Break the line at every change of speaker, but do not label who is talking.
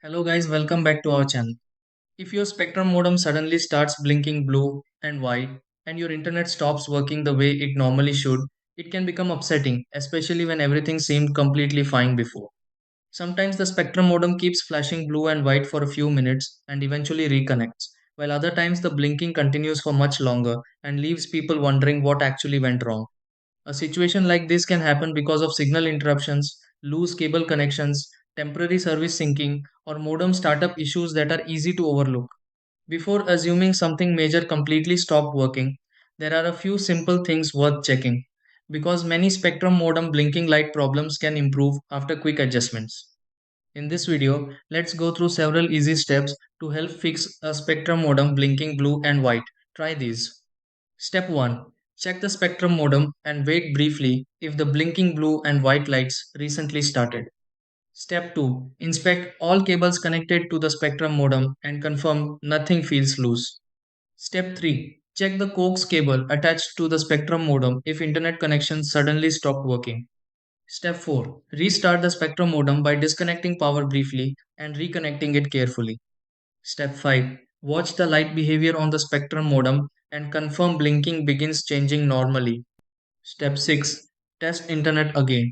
Hello guys, welcome back to our channel. If your Spectrum modem suddenly starts blinking blue and white and your internet stops working the way it normally should, it can become upsetting, especially when everything seemed completely fine before. Sometimes the Spectrum modem keeps flashing blue and white for a few minutes and eventually reconnects, while other times the blinking continues for much longer and leaves people wondering what actually went wrong. A situation like this can happen because of signal interruptions, loose cable connections, temporary service syncing, or modem startup issues that are easy to overlook. Before assuming something major completely stopped working, there are a few simple things worth checking because many Spectrum modem blinking light problems can improve after quick adjustments. In this video, let's go through several easy steps to help fix a Spectrum modem blinking blue and white. Try these. Step 1. Check the spectrum modem and wait briefly if the blinking blue and white lights recently started. Step 2. Inspect all cables connected to the spectrum modem and confirm nothing feels loose. Step 3. Check the coax cable attached to the spectrum modem if internet connection suddenly stopped working. Step 4. Restart the spectrum modem by disconnecting power briefly and reconnecting it carefully. Step 5. Watch the light behavior on the spectrum modem and confirm blinking begins changing normally. Step 6. Test internet again.